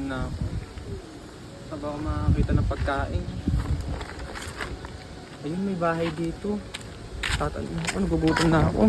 na ako. Saan ba ako makakita ng pagkain? Ayun, may bahay dito. Tatanong ako, nagugutom na ako.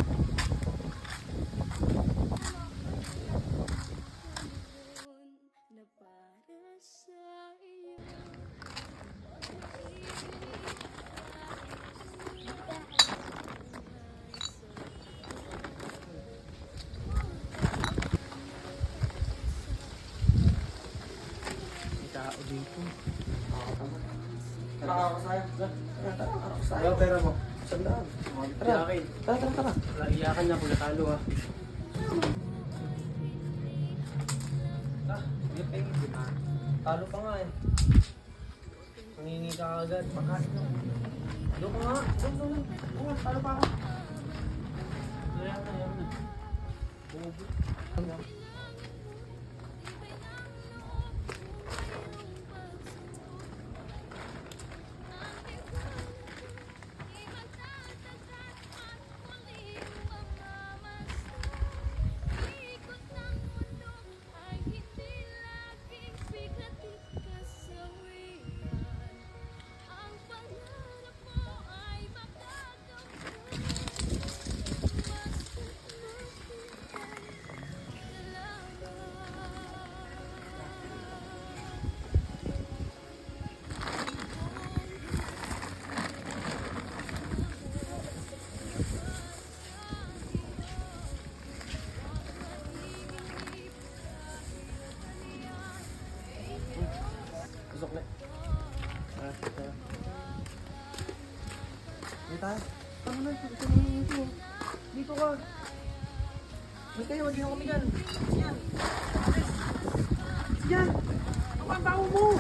Tao dito. Ayaw pera mo. Sandaan. Tara. Tara. Iyakan niya kung natalo ha. Hindi pengin, di ba? Talo pa nga eh. Nangingi ka agad. Pakain mo. Doon ka nga. Doon. Oo, talo pa ako. Ayaw na. Bubo. Tusok na. Dito tayo. Tama na. Ito mo dito. Dito ka. May kayo. Hindi na kami yan. Yan. Yan. Ang ang tao mo.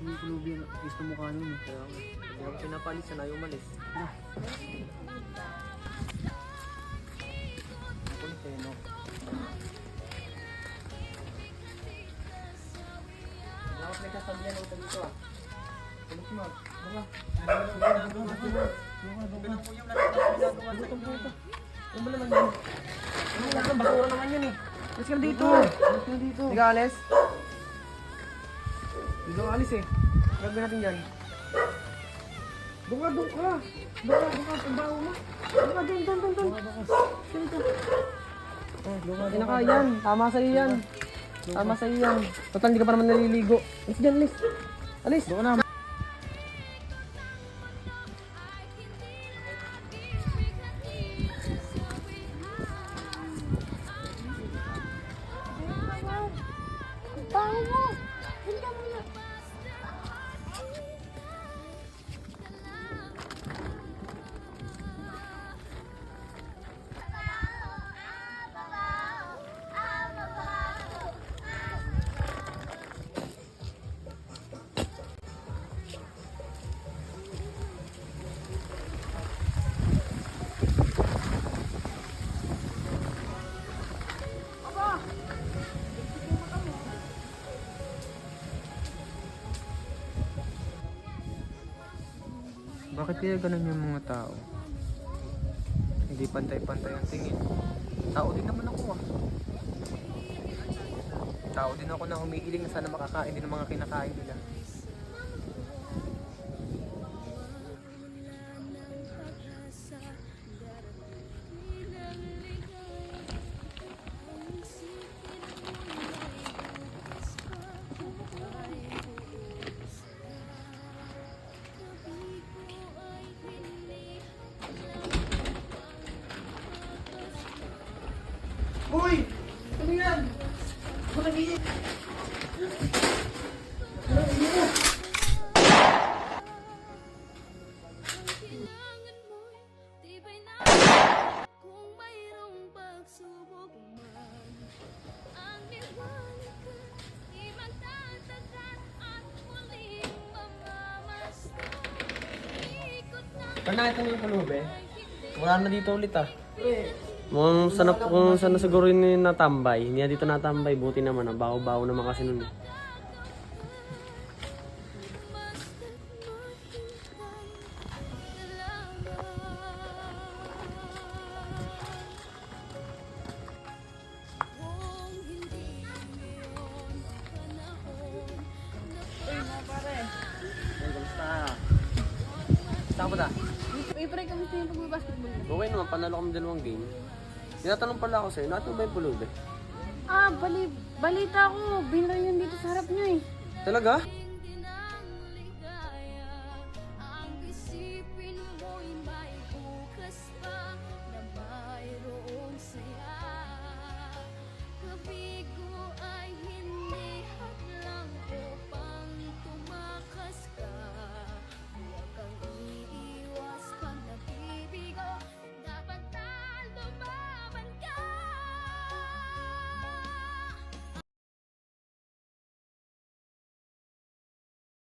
Hindi ko lubi yung gusto mukha nun eh. Kaya nga. Hindi ako pinapalis. Sana ayaw umalis. Konteno. Dapat may kasabihan ng dito ah. Tulog mo. Baka. Ano naman yan? Ano naman? Basura naman yun eh. Alis ka na dito. Alis na dito. Hindi ka alis? Hindi ka alis eh. Gagawin natin dyan. Doon ka. Ang baho mo. Doon. Hindi na kaya yan. Tama sa'yo yan. Tama sa'yo yan. Total hindi ka pa naman naliligo. Alis dyan, alis. Alis. Doon ka na. Bakit kaya ganun yung mga tao? Hindi pantay-pantay ang tingin. Tao din naman ako ah. Tao din ako na humiiling na sana makakain din ng mga kinakain nila. Uy! Ano yan? Bakit hindi? Ano yan? Pag nakita mo yung pulube, wala na dito ulit ah. Kung sana siguro yun yung natambay. Hindi na dito natambay, buti naman ah. Baho-baho naman kasi nun eh. Uy, mga pare. Hey, kamusta? Saan ka ba? Uy, pare, kamusta yung pag-basketball mo? Okay naman, panalo kami 2 game. Tinatanong pala ako sa'yo, natin ba yung pulube? Ah, balita ko. Binra yun dito sa harap nyo eh. Talaga?